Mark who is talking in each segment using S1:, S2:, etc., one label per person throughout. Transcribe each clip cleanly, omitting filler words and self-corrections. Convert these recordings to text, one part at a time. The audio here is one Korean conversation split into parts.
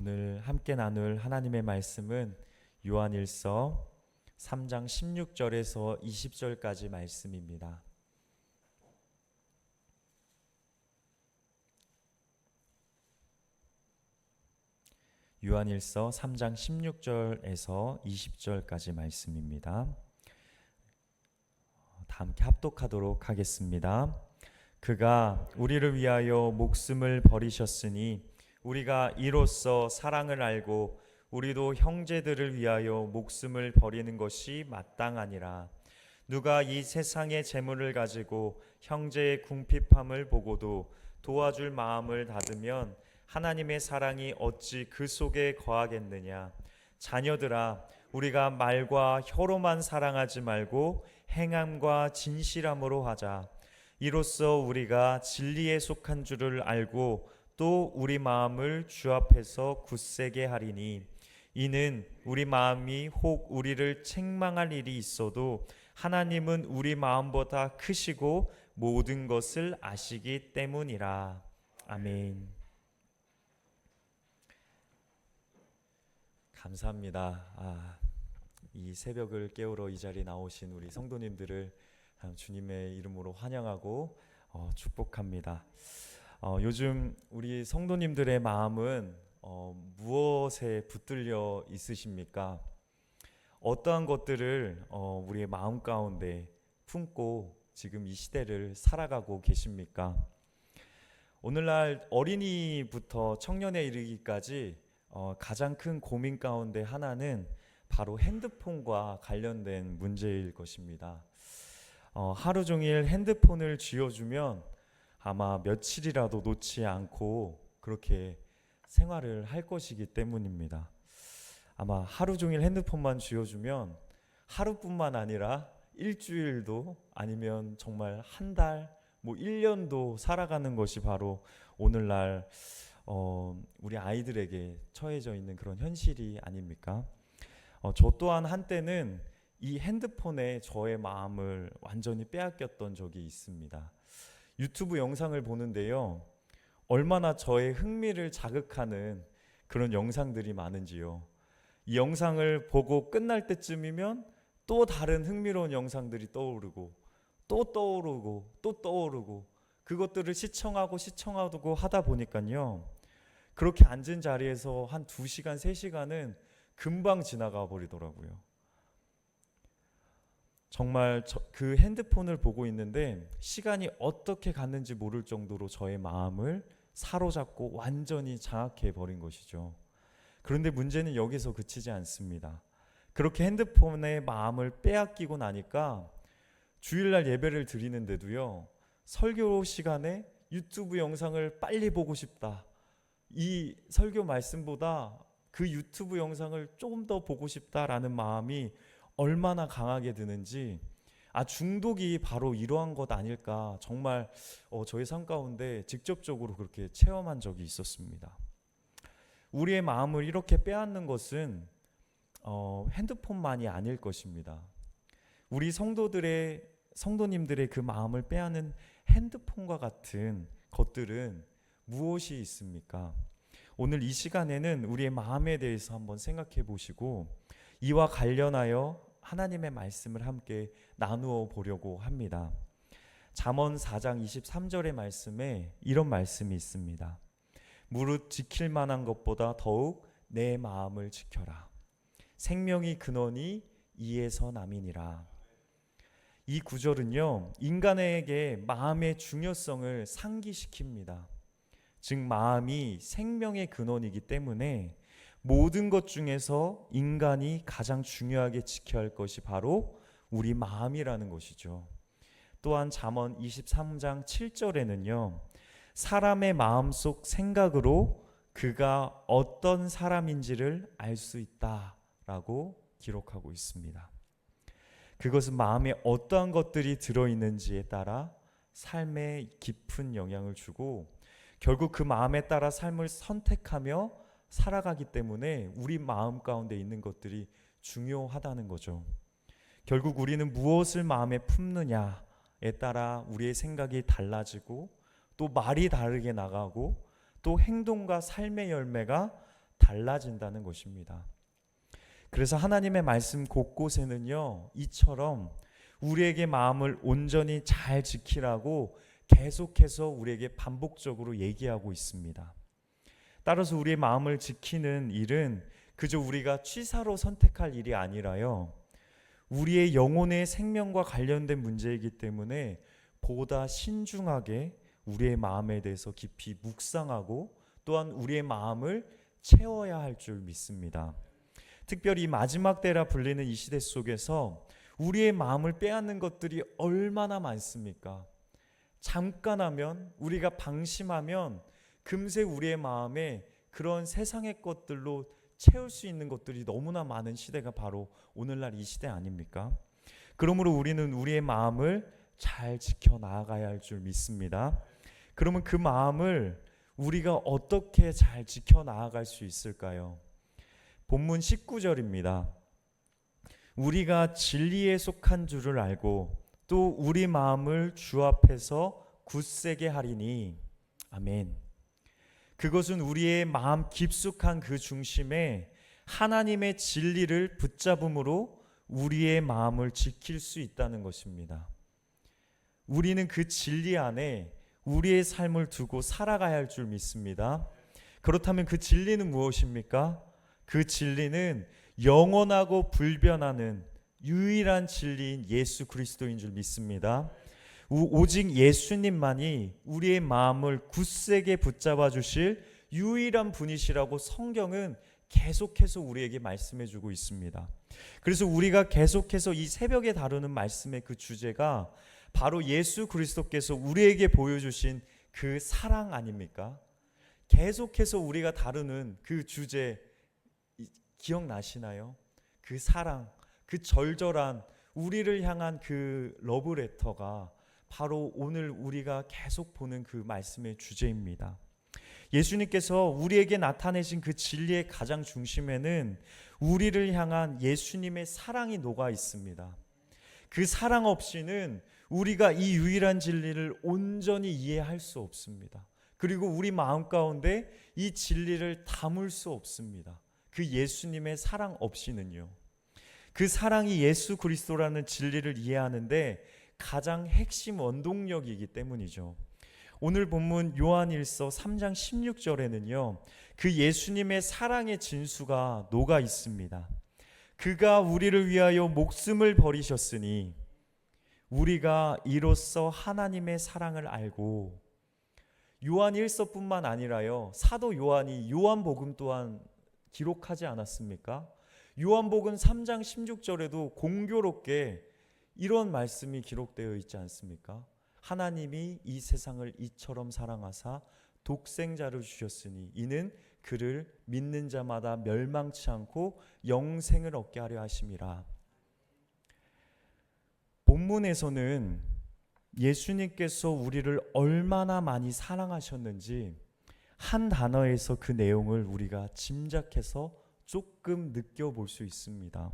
S1: 오늘 함께 나눌 하나님의 말씀은 요한일서 3장 16절에서 20절까지 말씀입니다. 요한일서 3장 16절에서 20절까지 말씀입니다. 다 함께 합독하도록 하겠습니다. 그가 우리를 위하여 목숨을 버리셨으니 우리가 이로써 사랑을 알고 우리도 형제들을 위하여 목숨을 버리는 것이 마땅하니라. 누가 이 세상의 재물을 가지고 형제의 궁핍함을 보고도 도와줄 마음을 닫으면 하나님의 사랑이 어찌 그 속에 거하겠느냐. 자녀들아, 우리가 말과 혀로만 사랑하지 말고 행함과 진실함으로 하자. 이로써 우리가 진리에 속한 줄을 알고 또 우리 마음을 주 앞에서 굳세게 하리니, 이는 우리 마음이 혹 우리를 책망할 일이 있어도 하나님은 우리 마음보다 크시고 모든 것을 아시기 때문이라. 아멘. 감사합니다. 이 새벽을 깨우러 이 자리에 나오신 우리 성도님들을 주님의 이름으로 환영하고 축복합니다. 요즘 우리 성도님들의 마음은 무엇에 붙들려 있으십니까? 어떠한 것들을 우리의 마음 가운데 품고 지금 이 시대를 살아가고 계십니까? 오늘날 어린이부터 청년에 이르기까지 가장 큰 고민 가운데 하나는 바로 핸드폰과 관련된 문제일 것입니다. 하루 종일 핸드폰을 쥐어주면 아마 며칠이라도 놓지 않고 그렇게 생활을 할 것이기 때문입니다. 아마 하루 종일 핸드폰만 쥐어주면 하루뿐만 아니라 일주일도 아니면 정말 한 달, 1년도 살아가는 것이 바로 오늘날 우리 아이들에게 처해져 있는 그런 현실이 아닙니까? 저 또한 한때는 이 핸드폰에 저의 마음을 완전히 빼앗겼던 적이 있습니다. 유튜브 영상을 보는데요, 얼마나 저의 흥미를 자극하는 그런 영상들이 많은지요. 이 영상을 보고 끝날 때쯤이면 또 다른 흥미로운 영상들이 떠오르고 또 떠오르고 또 떠오르고, 그것들을 시청하고 하다 보니까요, 그렇게 앉은 자리에서 한 2시간, 3시간은 금방 지나가 버리더라고요. 정말 그 핸드폰을 보고 있는데 시간이 어떻게 갔는지 모를 정도로 저의 마음을 사로잡고 완전히 장악해 버린 것이죠. 그런데 문제는 여기서 그치지 않습니다. 그렇게 핸드폰에 마음을 빼앗기고 나니까 주일날 예배를 드리는데도요, 설교 시간에 유튜브 영상을 빨리 보고 싶다, 이 설교 말씀보다 그 유튜브 영상을 조금 더 보고 싶다라는 마음이 얼마나 강하게 드는지, 중독이 바로 이러한 것 아닐까, 정말 저의 삶 가운데 직접적으로 그렇게 체험한 적이 있었습니다. 우리의 마음을 이렇게 빼앗는 것은 핸드폰만이 아닐 것입니다. 우리 성도님들의 그 마음을 빼앗는 핸드폰과 같은 것들은 무엇이 있습니까? 오늘 이 시간에는 우리의 마음에 대해서 한번 생각해 보시고 이와 관련하여 하나님의 말씀을 함께 나누어 보려고 합니다. 잠언 4장 23절의 말씀에 이런 말씀이 있습니다. 무릇 지킬 만한 것보다 더욱 내 마음을 지켜라. 생명이 근원이 이에서 남이니라. 이 구절은요, 인간에게 마음의 중요성을 상기시킵니다. 즉 마음이 생명의 근원이기 때문에 모든 것 중에서 인간이 가장 중요하게 지켜야 할 것이 바로 우리 마음이라는 것이죠. 또한 잠언 23장 7절에는요, 사람의 마음속 생각으로 그가 어떤 사람인지를 알 수 있다라고 기록하고 있습니다. 그것은 마음에 어떠한 것들이 들어있는지에 따라 삶에 깊은 영향을 주고 결국 그 마음에 따라 삶을 선택하며 살아가기 때문에 우리 마음 가운데 있는 것들이 중요하다는 거죠. 결국 우리는 무엇을 마음에 품느냐에 따라 우리의 생각이 달라지고 또 말이 다르게 나가고 또 행동과 삶의 열매가 달라진다는 것입니다. 그래서 하나님의 말씀 곳곳에는요, 이처럼 우리에게 마음을 온전히 잘 지키라고 계속해서 우리에게 반복적으로 얘기하고 있습니다. 따라서 우리의 마음을 지키는 일은 그저 우리가 취사로 선택할 일이 아니라요, 우리의 영혼의 생명과 관련된 문제이기 때문에 보다 신중하게 우리의 마음에 대해서 깊이 묵상하고 또한 우리의 마음을 채워야 할 줄 믿습니다. 특별히 마지막 때라 불리는 이 시대 속에서 우리의 마음을 빼앗는 것들이 얼마나 많습니까? 잠깐 하면, 우리가 방심하면 금세 우리의 마음에 그런 세상의 것들로 채울 수 있는 것들이 너무나 많은 시대가 바로 오늘날 이 시대 아닙니까? 그러므로 우리는 우리의 마음을 잘 지켜 나아가야 할 줄 믿습니다. 그러면 그 마음을 우리가 어떻게 잘 지켜 나아갈 수 있을까요? 본문 19절입니다. 우리가 진리에 속한 줄을 알고 또 우리 마음을 주 앞에서 굳세게 하리니. 아멘. 그것은 우리의 마음 깊숙한 그 중심에 하나님의 진리를 붙잡음으로 우리의 마음을 지킬 수 있다는 것입니다. 우리는 그 진리 안에 우리의 삶을 두고 살아가야 할 줄 믿습니다. 그렇다면 그 진리는 무엇입니까? 그 진리는 영원하고 불변하는 유일한 진리인 예수 그리스도인 줄 믿습니다. 오직 예수님만이 우리의 마음을 굳세게 붙잡아 주실 유일한 분이시라고 성경은 계속해서 우리에게 말씀해 주고 있습니다. 그래서 우리가 계속해서 이 새벽에 다루는 말씀의 그 주제가 바로 예수 그리스도께서 우리에게 보여주신 그 사랑 아닙니까? 계속해서 우리가 다루는 그 주제 기억나시나요? 그 사랑, 그 절절한 우리를 향한 그 러브레터가 바로 오늘 우리가 계속 보는 그 말씀의 주제입니다. 예수님께서 우리에게 나타내신 그 진리의 가장 중심에는 우리를 향한 예수님의 사랑이 녹아 있습니다. 그 사랑 없이는 우리가 이 유일한 진리를 온전히 이해할 수 없습니다. 그리고 우리 마음 가운데 이 진리를 담을 수 없습니다. 그 예수님의 사랑 없이는요. 그 사랑이 예수 그리스도라는 진리를 이해하는데 가장 핵심 원동력이기 때문이죠. 오늘 본문 요한일서 3장 16절에는요, 그 예수님의 사랑의 진수가 녹아 있습니다. 그가 우리를 위하여 목숨을 버리셨으니 우리가 이로써 하나님의 사랑을 알고. 요한일서뿐만 아니라요, 사도 요한이 요한복음 또한 기록하지 않았습니까? 요한복음 3장 16절에도 공교롭게 이런 말씀이 기록되어 있지 않습니까? 하나님이 이 세상을 이처럼 사랑하사 독생자를 주셨으니 이는 그를 믿는 자마다 멸망치 않고 영생을 얻게 하려 하심이라. 본문에서는 예수님께서 우리를 얼마나 많이 사랑하셨는지 한 단어에서 그 내용을 우리가 짐작해서 조금 느껴볼 수 있습니다.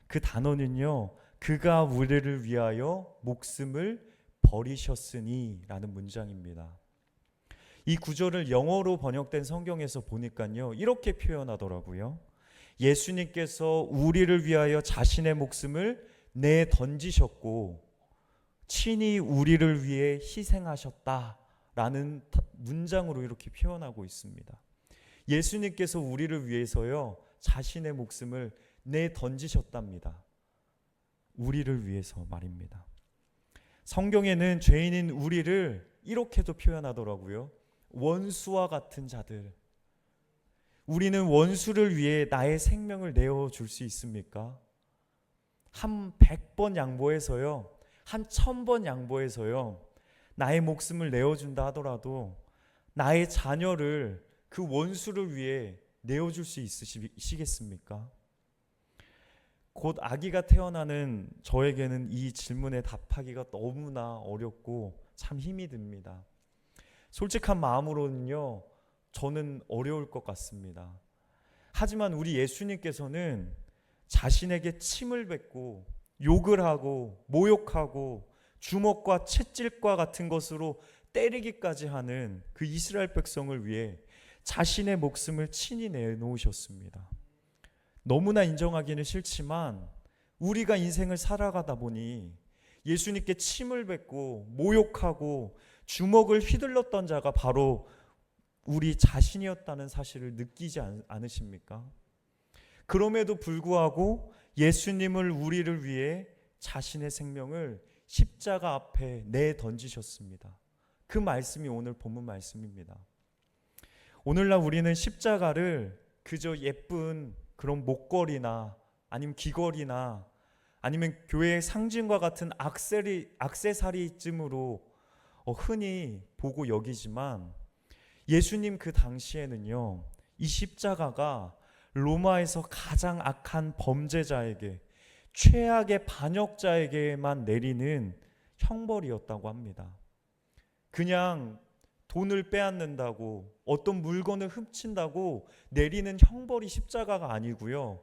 S1: 그 단어는요, 그가 우리를 위하여 목숨을 버리셨으니 라는 문장입니다. 이 구절을 영어로 번역된 성경에서 보니까요, 이렇게 표현하더라고요. 예수님께서 우리를 위하여 자신의 목숨을 내던지셨고 친히 우리를 위해 희생하셨다라는 문장으로 이렇게 표현하고 있습니다. 예수님께서 우리를 위해서요, 자신의 목숨을 내던지셨답니다. 우리를 위해서 말입니다. 성경에는 죄인인 우리를 이렇게도 표현하더라고요. 원수와 같은 자들. 우리는 원수를 위해 나의 생명을 내어줄 수 있습니까? 한 100번 양보해서요, 한 1000번 양보해서요, 나의 목숨을 내어준다 하더라도 나의 자녀를 그 원수를 위해 내어줄 수 있으시겠습니까? 곧 아기가 태어나는 저에게는 이 질문에 답하기가 너무나 어렵고 참 힘이 듭니다. 솔직한 마음으로는요, 저는 어려울 것 같습니다. 하지만 우리 예수님께서는 자신에게 침을 뱉고 욕을 하고 모욕하고 주먹과 채찍과 같은 것으로 때리기까지 하는 그 이스라엘 백성을 위해 자신의 목숨을 친히 내놓으셨습니다. 너무나 인정하기는 싫지만 우리가 인생을 살아가다 보니 예수님께 침을 뱉고 모욕하고 주먹을 휘둘렀던 자가 바로 우리 자신이었다는 사실을 느끼지 않으십니까? 그럼에도 불구하고 예수님을 우리를 위해 자신의 생명을 십자가 앞에 내던지셨습니다. 그 말씀이 오늘 본문 말씀입니다. 오늘날 우리는 십자가를 그저 예쁜 그런 목걸이나 아니면 귀걸이나 아니면 교회의 상징과 같은 액세서리쯤으로 흔히 보고 여기지만 예수님 그 당시에는요, 이 십자가가 로마에서 가장 악한 범죄자에게, 최악의 반역자에게만 내리는 형벌이었다고 합니다. 그냥 돈을 빼앗는다고, 어떤 물건을 훔친다고 내리는 형벌이 십자가가 아니고요,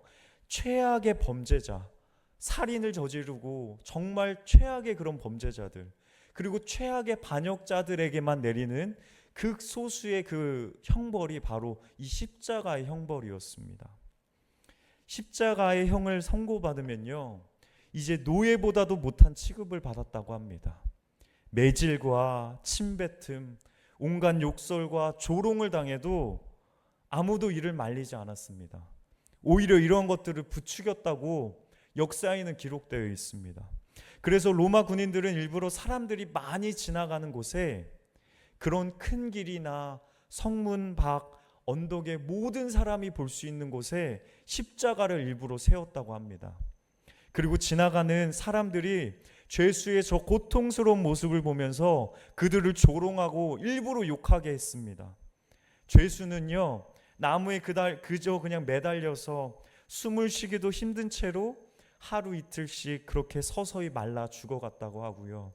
S1: 최악의 범죄자, 살인을 저지르고 정말 최악의 그런 범죄자들, 그리고 최악의 반역자들에게만 내리는 극소수의 그 형벌이 바로 이 십자가의 형벌이었습니다. 십자가의 형을 선고받으면요, 이제 노예보다도 못한 취급을 받았다고 합니다. 매질과 침뱉음, 온갖 욕설과 조롱을 당해도 아무도 이를 말리지 않았습니다. 오히려 이런 것들을 부추겼다고 역사에는 기록되어 있습니다. 그래서 로마 군인들은 일부러 사람들이 많이 지나가는 곳에, 그런 큰 길이나 성문 밖 언덕에 모든 사람이 볼 수 있는 곳에 십자가를 일부러 세웠다고 합니다. 그리고 지나가는 사람들이 죄수의 저 고통스러운 모습을 보면서 그들을 조롱하고 일부러 욕하게 했습니다. 죄수는요, 나무에 그저 그냥 매달려서 숨을 쉬기도 힘든 채로 하루 이틀씩 그렇게 서서히 말라 죽어갔다고 하고요.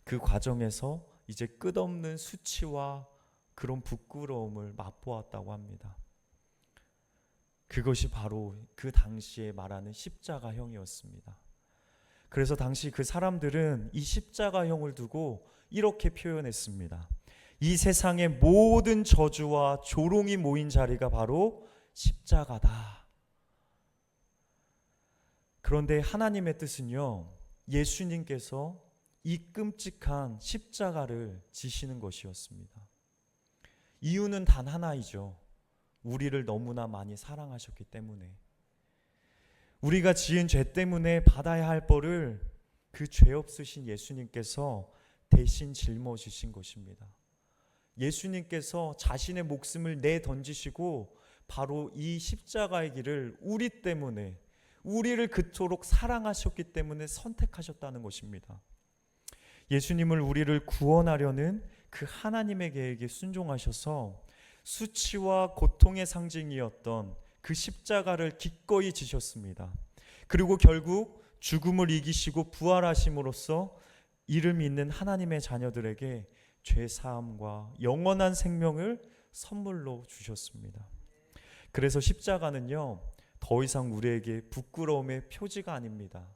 S1: 그 과정에서 이제 끝없는 수치와 그런 부끄러움을 맛보았다고 합니다. 그것이 바로 그 당시에 말하는 십자가형이었습니다. 그래서 당시 그 사람들은 이 십자가형을 두고 이렇게 표현했습니다. 이 세상의 모든 저주와 조롱이 모인 자리가 바로 십자가다. 그런데 하나님의 뜻은요, 예수님께서 이 끔찍한 십자가를 지시는 것이었습니다. 이유는 단 하나이죠. 우리를 너무나 많이 사랑하셨기 때문에, 우리가 지은 죄 때문에 받아야 할 벌을 그 죄 없으신 예수님께서 대신 짊어지신 것입니다. 예수님께서 자신의 목숨을 내던지시고 바로 이 십자가의 길을 우리 때문에, 우리를 그토록 사랑하셨기 때문에 선택하셨다는 것입니다. 예수님을 우리를 구원하려는 그 하나님의 계획에 순종하셔서 수치와 고통의 상징이었던 그 십자가를 기꺼이 지셨습니다. 그리고 결국 죽음을 이기시고 부활하심으로써 이를 믿는 하나님의 자녀들에게 죄사함과 영원한 생명을 선물로 주셨습니다. 그래서 십자가는요, 더 이상 우리에게 부끄러움의 표지가 아닙니다.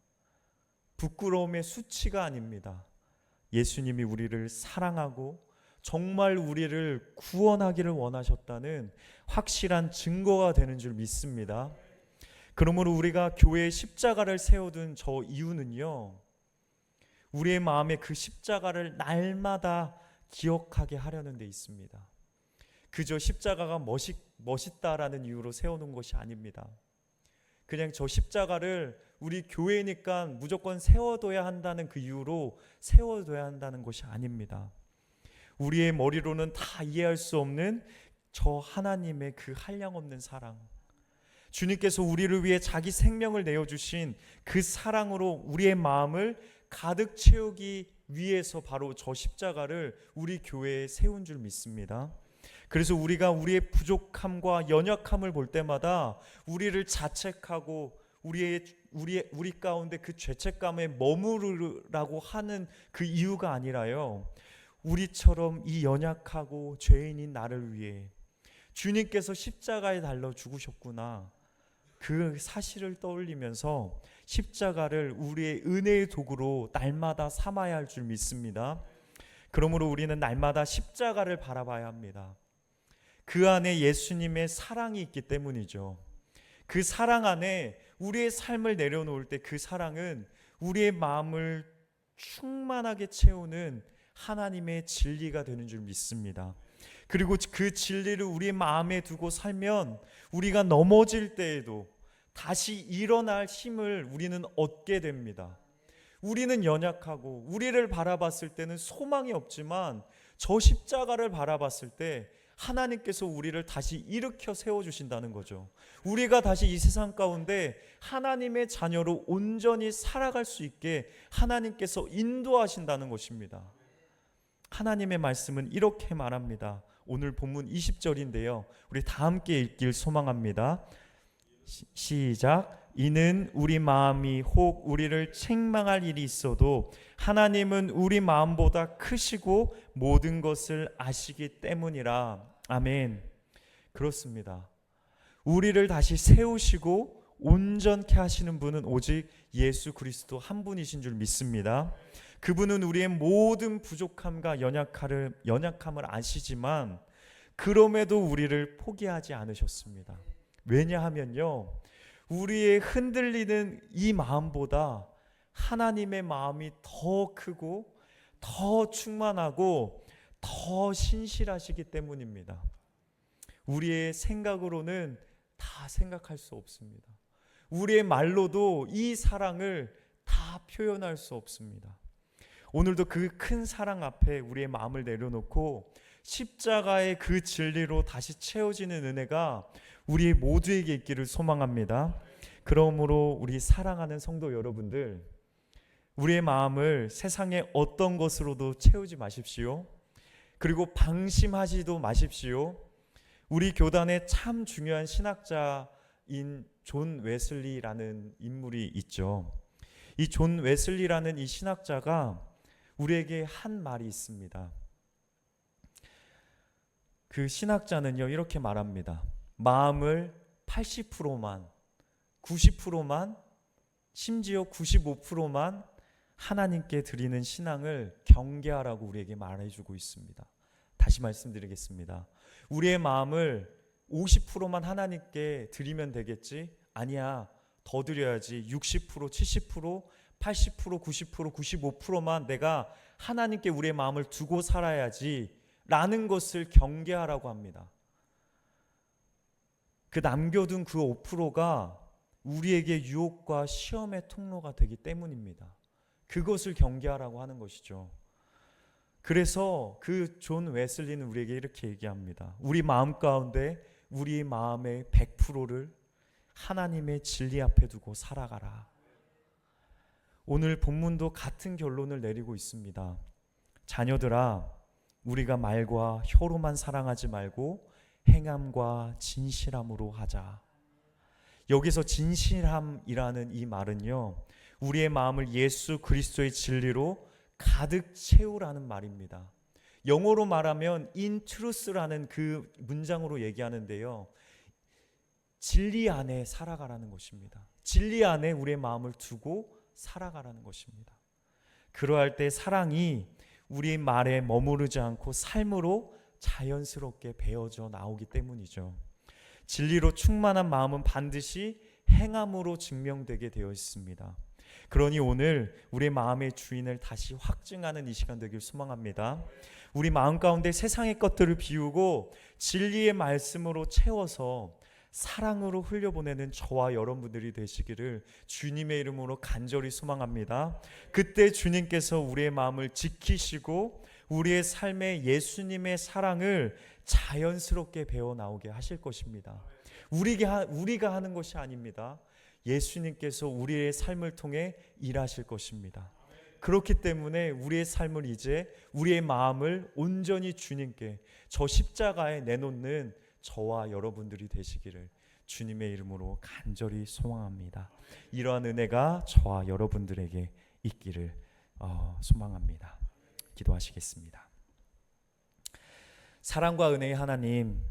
S1: 부끄러움의 수치가 아닙니다. 예수님이 우리를 사랑하고 정말 우리를 구원하기를 원하셨다는 확실한 증거가 되는 줄 믿습니다. 그러므로 우리가 교회에 십자가를 세워둔 저 이유는요, 우리의 마음에 그 십자가를 날마다 기억하게 하려는 데 있습니다. 그저 십자가가 멋있다라는 이유로 세워놓은 것이 아닙니다. 그냥 저 십자가를 우리 교회니까 무조건 세워둬야 한다는 그 이유로 세워둬야 한다는 것이 아닙니다. 우리의 머리로는 다 이해할 수 없는 저 하나님의 그 한량없는 사랑, 주님께서 우리를 위해 자기 생명을 내어주신 그 사랑으로 우리의 마음을 가득 채우기 위해서 바로 저 십자가를 우리 교회에 세운 줄 믿습니다. 그래서 우리가 우리의 부족함과 연약함을 볼 때마다 우리를 자책하고 우리 가운데 그 죄책감에 머무르라고 하는 그 이유가 아니라요, 우리처럼 이 연약하고 죄인인 나를 위해 주님께서 십자가에 달려 죽으셨구나, 그 사실을 떠올리면서 십자가를 우리의 은혜의 도구로 날마다 삼아야 할 줄 믿습니다. 그러므로 우리는 날마다 십자가를 바라봐야 합니다. 그 안에 예수님의 사랑이 있기 때문이죠. 그 사랑 안에 우리의 삶을 내려놓을 때 그 사랑은 우리의 마음을 충만하게 채우는 하나님의 진리가 되는 줄 믿습니다. 그리고 그 진리를 우리의 마음에 두고 살면 우리가 넘어질 때에도 다시 일어날 힘을 우리는 얻게 됩니다. 우리는 연약하고 우리를 바라봤을 때는 소망이 없지만 저 십자가를 바라봤을 때 하나님께서 우리를 다시 일으켜 세워주신다는 거죠. 우리가 다시 이 세상 가운데 하나님의 자녀로 온전히 살아갈 수 있게 하나님께서 인도하신다는 것입니다. 하나님의 말씀은 이렇게 말합니다. 오늘 본문 20절인데요. 우리 다 함께 읽길 소망합니다. 시작. 이는 우리 마음이 혹 우리를 책망할 일이 있어도 하나님은 우리 마음보다 크시고 모든 것을 아시기 때문이라. 아멘. 그렇습니다. 우리를 다시 세우시고 온전케 하시는 분은 오직 예수 그리스도 한 분이신 줄 믿습니다. 그분은 우리의 모든 부족함과 연약함을 아시지만 그럼에도 우리를 포기하지 않으셨습니다. 왜냐하면요, 우리의 흔들리는 이 마음보다 하나님의 마음이 더 크고 더 충만하고 더 신실하시기 때문입니다. 우리의 생각으로는 다 생각할 수 없습니다. 우리의 말로도 이 사랑을 다 표현할 수 없습니다. 오늘도 그 큰 사랑 앞에 우리의 마음을 내려놓고 십자가의 그 진리로 다시 채워지는 은혜가 우리 모두에게 있기를 소망합니다. 그러므로 우리 사랑하는 성도 여러분들, 우리의 마음을 세상의 어떤 것으로도 채우지 마십시오. 그리고 방심하지도 마십시오. 우리 교단의 참 중요한 신학자인 존 웨슬리라는 인물이 있죠. 이 존 웨슬리라는 이 신학자가 우리에게 한 말이 있습니다. 그 신학자는요, 이렇게 말합니다. 마음을 80%만, 90%만, 심지어 95%만 하나님께 드리는 신앙을 경계하라고 우리에게 말해주고 있습니다. 다시 말씀드리겠습니다. 우리의 마음을 50%만 하나님께 드리면 되겠지? 아니야, 더 드려야지. 60%, 70%, 80%, 90%, 95%만 내가 하나님께 우리의 마음을 두고 살아야지 라는 것을 경계하라고 합니다. 그 남겨둔 그 5%가 우리에게 유혹과 시험의 통로가 되기 때문입니다. 그것을 경계하라고 하는 것이죠. 그래서 그 존 웨슬리는 우리에게 이렇게 얘기합니다. 우리 마음 가운데 우리 마음의 100%를 하나님의 진리 앞에 두고 살아가라. 오늘 본문도 같은 결론을 내리고 있습니다. 자녀들아, 우리가 말과 혀로만 사랑하지 말고 행함과 진실함으로 하자. 여기서 진실함이라는 이 말은요, 우리의 마음을 예수 그리스도의 진리로 가득 채우라는 말입니다. 영어로 말하면 in truth라는 그 문장으로 얘기하는데요, 진리 안에 살아가라는 것입니다. 진리 안에 우리의 마음을 두고 살아가라는 것입니다. 그러할 때 사랑이 우리 말에 머무르지 않고 삶으로 자연스럽게 배어져 나오기 때문이죠. 진리로 충만한 마음은 반드시 행함으로 증명되게 되어 있습니다. 그러니 오늘 우리 마음의 주인을 다시 확증하는 이 시간 되길 소망합니다. 우리 마음 가운데 세상의 것들을 비우고 진리의 말씀으로 채워서 사랑으로 흘려보내는 저와 여러분들이 되시기를 주님의 이름으로 간절히 소망합니다. 그때 주님께서 우리의 마음을 지키시고 우리의 삶에 예수님의 사랑을 자연스럽게 배어 나오게 하실 것입니다. 우리가 하는 것이 아닙니다. 예수님께서 우리의 삶을 통해 일하실 것입니다. 그렇기 때문에 우리의 삶을 이제 우리의 마음을 온전히 주님께 저 십자가에 내놓는 저와 여러분들이 되시기를 주님의 이름으로 간절히 소망합니다. 이러한 은혜가 저와 여러분들에게 있기를 소망합니다. 기도하시겠습니다. 사랑과 은혜의 하나님,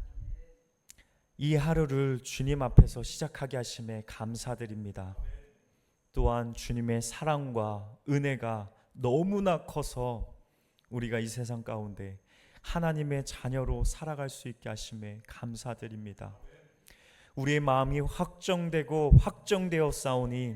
S1: 이 하루를 주님 앞에서 시작하게 하심에 감사드립니다. 또한 주님의 사랑과 은혜가 너무나 커서 우리가 이 세상 가운데 하나님의 자녀로 살아갈 수 있게 하심에 감사드립니다. 우리의 마음이 확정되고 확정되어 싸우니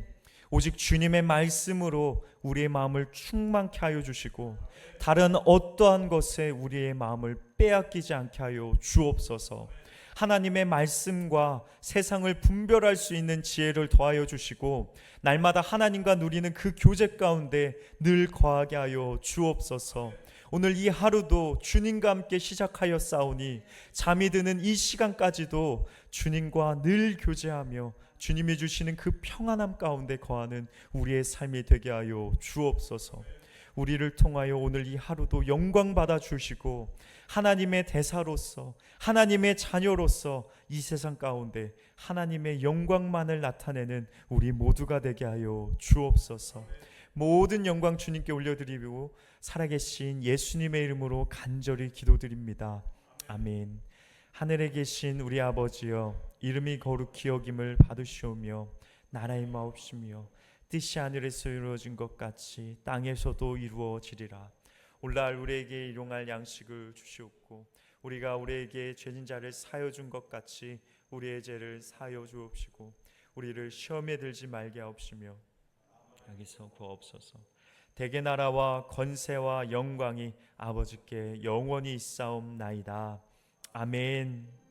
S1: 오직 주님의 말씀으로 우리의 마음을 충만케 하여 주시고 다른 어떠한 것에 우리의 마음을 빼앗기지 않게 하여 주옵소서. 하나님의 말씀과 세상을 분별할 수 있는 지혜를 더하여 주시고 날마다 하나님과 누리는 그 교제 가운데 늘 거하게 하여 주옵소서. 오늘 이 하루도 주님과 함께 시작하여 싸우니 잠이 드는 이 시간까지도 주님과 늘 교제하며 주님이 주시는 그 평안함 가운데 거하는 우리의 삶이 되게 하여 주옵소서. 우리를 통하여 오늘 이 하루도 영광 받아 주시고 하나님의 대사로서 하나님의 자녀로서 이 세상 가운데 하나님의 영광만을 나타내는 우리 모두가 되게 하여 주옵소서. 모든 영광 주님께 올려드리고 살아계신 예수님의 이름으로 간절히 기도드립니다. 아멘. 하늘에 계신 우리 아버지여, 이름이 거룩히 여김을 받으시오며 나라의 마옵시며 뜻이 하늘에서 이루어진 것 같이 땅에서도 이루어지리라. 오늘 우리에게 일용할 양식을 주시옵고 우리가 우리에게 죄진 자를 사하여 준 것 같이 우리의 죄를 사하여 주옵시고 우리를 시험에 들지 말게 하옵시며 여기서 구하옵소서. 대개 나라와 권세와 영광이 아버지께 영원히 있사옵나이다. 아멘.